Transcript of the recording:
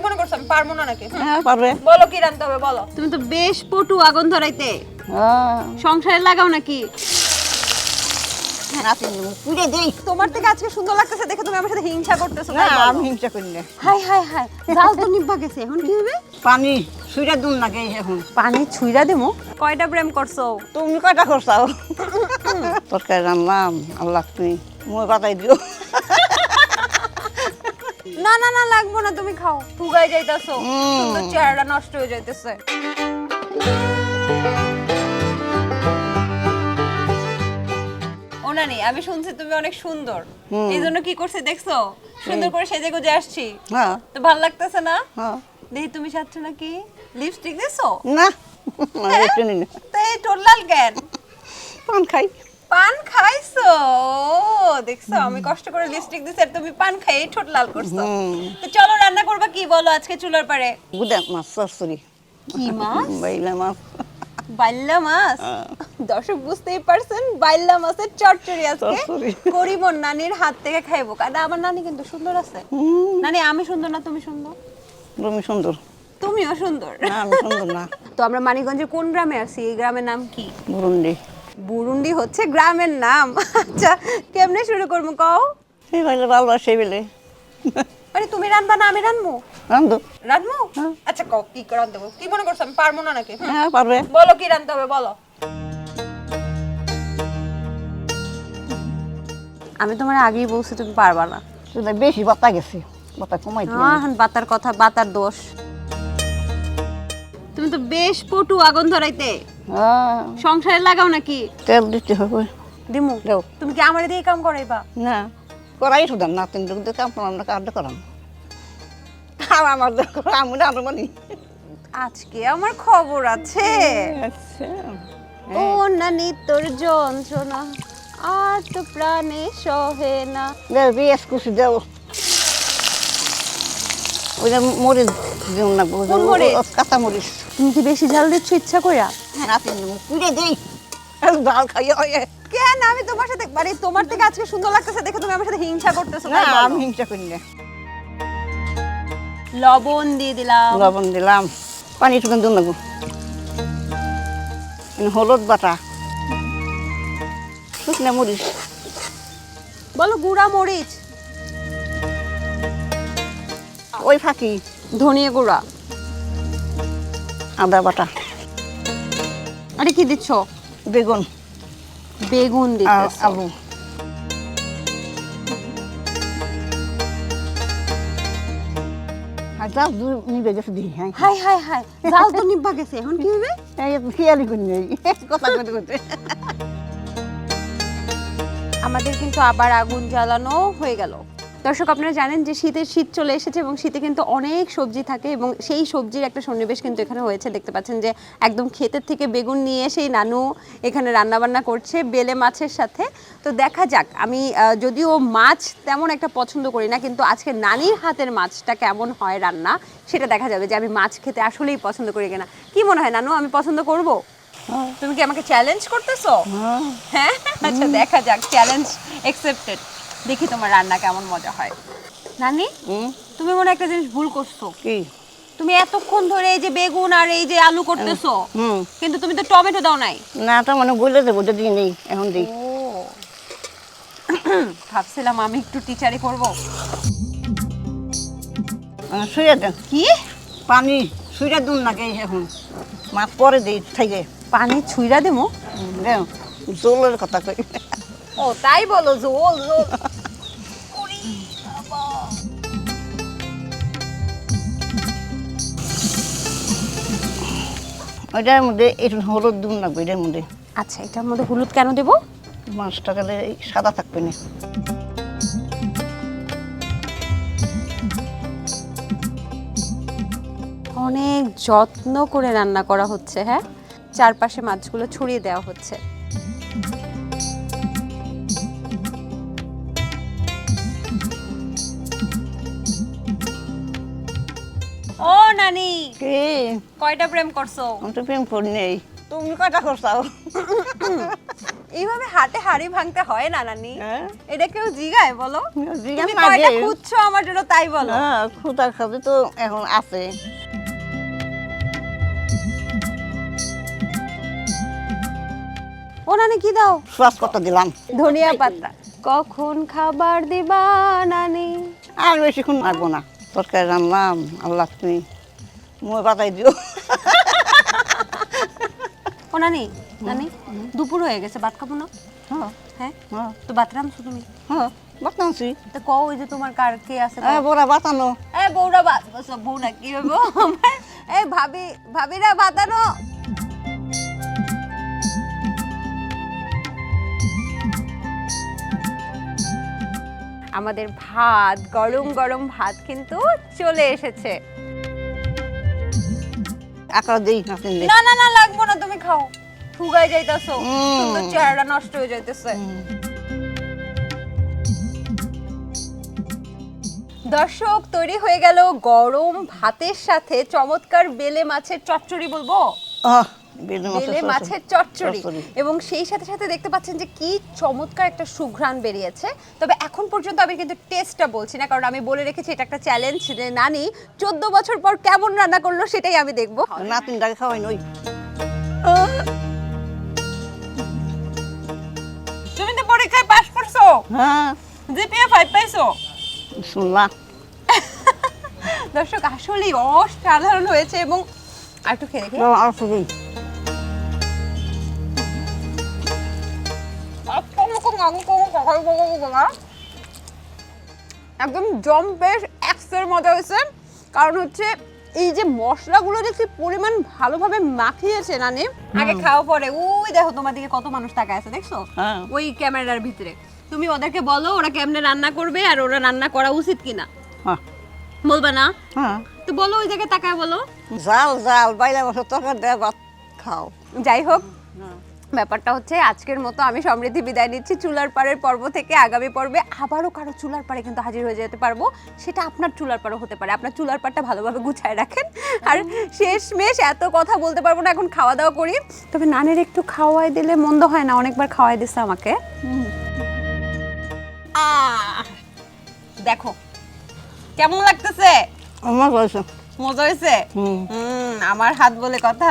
মনে করছো আমি পারবো না নাকি? হ্যাঁ পারবে। বলো কি রান্নতে হবে বলো। তুমি তো বেশ পটু আগুন ধরাইতে। হ্যাঁ সংসারে লাগাও নাকি? নাতি পুড়ে দেই। তোমার থেকে আজকে সুন্দর লাগতেছে দেখে তুমি আমার সাথে হিংসা করতেছো। না আমি হিংসা করি না। হাই হাই হাই, জাল তো নিভা গেছে, এখন কি হবে? পানি সুইরা দুন লাগে এখন। পানি ছুঁইরা দেবো। কয়টা প্রেম করছো? তুমি কয়টা করছাও? তরকারি রান্নাম আল্লাহ তুই মই বাতাই দিও। না না না লাগবো না, তুমি খাও। ফুগাই যাইতাছো, সুন্দর চেহারাটা নষ্ট হয়ে যাইতেছে। ওনানি, আমি শুনছি তুমি অনেক সুন্দর, এই জন্য কি করছে দেখছো? সুন্দর করে সেজে গুজে আসছি। হ্যাঁ তো ভালো লাগতেছে না? হ্যাঁ দেখি তুমি সাচ্ছ নাকি? লিপস্টিক দিছো? না একটু নিন। তো এই ঠোঁট লাল কেন? পান খাই। পান খাইছো? দেখছো আমি কষ্ট করে লিপস্টিক দিছি আর তুমি পান খাই ঠোঁট লাল করছো। তো চলো রান্না করবা কি বলো আজকে চুলার পারে? গুদা মাছ চচ্চড়ি। কি মাছ? বেলে মাছ। বাইল্লা মাছ। দর্শক বুঝতেই পারছেন, বাইল্লা মাছের চচ্চড়ি আজকে করিমন নানির হাত থেকে খাইবো। কারণ আমার নানি কিন্তু সুন্দর আছে। নানি আমি সুন্দর না তুমি সুন্দর? তুমি সুন্দর। তুমিও সুন্দর। না আমি সুন্দর না। তো আমরা মানিকগঞ্জের কোন গ্রামে আছি? এই গ্রামের নাম কি? বুরুন্ডি। বুরুন্ডি হচ্ছে গ্রামের নাম। আচ্ছা কেমনে শুরু করবো কও? সেই বেলে ভালোবাসে সেই বেলে। মানে তুমি রান্না না আমি রান্নবো? রান্ধো। রান্নবো? আচ্ছা কও কি করে রান্নবো? কি মনে করছো আমি পারবো না নাকি? হ্যাঁ পারবে। বলো কি রান্নতে হবে বলো। আমি তোমার আগেই বলছি তুমি পারবা না। সেটা বেশি বাতা গেছে, বাতা কমাই দিও। হ্যাঁ বাতার কথা, বাতার দোষ। তুমি তো বেশ পটু আগুন ধরাইতে। হ্যাঁ সংসারে লাগাও নাকি? তেল দিতে হবে। দিমু দাও। তুমি কি আমারে দিয়ে কাম করাইবা? না করাই শুধু না, তিন লোক দিয়ে কাম করাম না, কার্ড করাম। আর আমার আমি না আরো মানি। আজকে আমার খবর আছে। আচ্ছা ও নানি তোর যন্ত্রণা আর তো প্রাণে সহে না। দেও বিএস কুচি দেও। ওইটা মরিচ দিও না। কোন মরিচ? কাঁচা মরিচ। তুমি কি বেশি ঝাল দিচ্ছ ইচ্ছা কইরা? না তিন পুড়ে দেই। ডাল খাইয়া হয়। কেন আমি তোমার সাথে মানে তোমার থেকে আজকে সুন্দর লাগতেছে দেখে তুমি আমার সাথে হিংসা করতেছো। না আমি হিংসা করি না। লবণ দিয়ে দিলাম। লবণ দিলাম, পানি একটু দিন লাগবো। হলুদ বাটা, শুকনা মরিচ, বলো গুঁড়া মরিচ, ওই ফাঁকি ধনিয়া গুঁড়া, আদা বাটা, আরে কি দিচ্ছ? বেগুন, বেগুন দিতেছ, আলু। জাল নিবে গেছে দিই। হ্যাঁ হাই হাই হাই, জাল তো নিভা গেছে, এখন কি হবে? খেয়ালি করি নেই কথা করতে করতে। আমাদের কিন্তু আবার আগুন জ্বালানো হয়ে গেল। দর্শক আপনারা জানেন যে শীত চলে এসেছে এবং শীতে কিন্তু অনেক সবজি থাকে এবং সেই সবজির একটা সন্নিবেশ কিন্তু এখানে হয়েছে। দেখতে পাচ্ছেন যে একদম ক্ষেতের থেকে বেগুন নিয়ে সেই নানু এখানে রান্নাবান্না করছে বেলে মাছের সাথে। তো দেখা যাক, আমি যদিও মাছ তেমন একটা পছন্দ করি না, কিন্তু আজকে নানির হাতের মাছটা কেমন হয় রান্না সেটা দেখা যাবে যে আমি মাছ খেতে আসলেই পছন্দ করি কিনা। কি মনে হয় নানু, আমি পছন্দ করব? তুমি কি আমাকে চ্যালেঞ্জ করতেছো? হ্যাঁ আচ্ছা দেখা যাক, চ্যালেঞ্জ অ্যাকসেপ্টেড। দেখি তোমার রান্না কেমন মজা হয়। নানি তুমি মনে একটা জিনিস ভুল করছো। কি? তুমি এতক্ষণ ধরে এই যে বেগুন আর এই যে আলু করতেছো, কিন্তু তুমি তো টমেটো দাও নাই। না তো মানে বলে দেবো যদি নেই, এখন দিই। ও ভাবছিলাম আমি একটু টিচারি করব। শুয়ে দেন। কি পানি শুয়ে দুন লাগে এখন, মাছ পরে দিই থেকে। পানি ছুঁইরা দেবো? দেও জোলের কথা কই। ও তাই বলো, জোল জোল। ওইটার মধ্যে একটু হলুদ দুন লাগবে এটার মধ্যে। আচ্ছা এটার মধ্যে হলুদ কেন দেবো? মাছটা গেলে সাদা থাকবে না। অনেক যত্ন করে রান্না করা হচ্ছে। হ্যাঁ, চারপাশে মাছগুলো ছড়িয়ে দেওয়া হচ্ছে। ও নানি, কি? কয়টা প্রেম করছো? আমি তো প্রেম করি নেই। তুমি কয়টা করছাও? এইভাবে হাতে হাড়ি ভাঙতে হয় না নানি? হ্যাঁ। এটা কেউ জিগায় বলো? জিগান তুমি না কয়টা যে। খুঁজছো আমার জন্য তাই বলো। হ্যাঁ, খুদার খাবে তো এখন আছে। ও নানি কি দাও? শ্বাস কত দিলাম। ধনিয়া পাতা। কখন খাবার দিবা নানি? আর বেশিক্ষণ লাগবো না। তরকারি রান্নাম, আল্লাহ তুমি মই বাতাই দিও। ও নানি, নানি দুপুর হয়ে গেছে, ভাত খাবো না? হ্যাঁ, হ্যাঁ, হ্যাঁ, তো ভাত রাঁধছো তুমি? হ্যাঁ, বাতানছি। তো কও ওই যে তোমার কার কে আছে? বড়া বাতানো। বউরা ভাত বসো, বউ না কি হইব আমার? ভাবিরা ভাত আনো। আমাদের ভাত, গরম গরম ভাত কিন্তু চলে এসেছে। আকার দেই না তিনলে। না না না, লাগবো না, তুমি খাও। ফুগাই যাইতাছো, সুন্দর চেহারা নষ্ট হয়ে যাইতেছে। দর্শক, তৈরি হয়ে গেল গরম ভাতের সাথে চমৎকার বেলে মাছের চচ্চড়ি। বলবো বেলে মাছের চচ্চড়ি, এবং সেই সাথে সাথে দেখতে পাচ্ছেন যে কি চমৎকার একটা সুঘ্রাণ বেরিয়েছে। তবে এখন পর্যন্ত আমি কিন্তু টেস্টটা বলছি না, কারণ আমি বলে রেখেছি এটা একটা চ্যালেঞ্জ। নানি 14 বছর পর কেমন রান্না করলো সেটাই আমি দেখবো। নাতিনটাকে খাওয়াই নই। তুমি তো পরীক্ষায় পাস করছো, হ্যাঁ, জিপিএ 5 পাইছো। শুনলা। দর্শক, আসলেই অসাধারণ হয়েছে। এবং আর একটু খেয়ে দেখি। আর শুধুই একদম জম্পেশ এক্সের মজা হয়েছে। কারণ হচ্ছে এই যে মশলাগুলো যে কি পরিমাণ ভালোভাবে মাখিয়েছে নানি। আগে খাওয়া পরে ওই দেখো তোমার দিকে কত মানুষ তাকায় আছে, দেখছো হ্যাঁ। ওই ক্যামেরার ভিতরে। তুমি ওদেরকে বলো ওরা কেমনে রান্না করবে আর ওরা রান্না করা উচিত কিনা। হ্যাঁ, বলবা না? হ্যাঁ। তো বলো, ওই জায়গায় তাকায় বলো। জাল জাল বাইরে বসে তরকারি দেয় ভাত খাও। যাই হোক, ব্যাপারটা হচ্ছে আজকের মতো আমি সমৃদ্ধি বিদায় নিচ্ছি চুলার পাড়ের পর্ব থেকে। আগামী পর্বে আবারও কারো চুলার পাড়ে কিন্তু হাজির হয়ে যেতে পারবো। সেটা আপনার চুলার পাড়ও হতে পারে। আপনার চুলার পাড়টা ভালোভাবে গুছায় রাখেন। আর শেষমেশ এত কথা বলতে পারবো না, এখন খাওয়া দাওয়া করি। তবে নানের একটু খাওয়াই দিলে মন্দ হয় না, অনেকবার খাওয়াই দিচ্ছে আমাকে। দেখো কেমন লাগতেছে? আমার বয়স মজা হয়েছে? আমার হাত বলে কথা।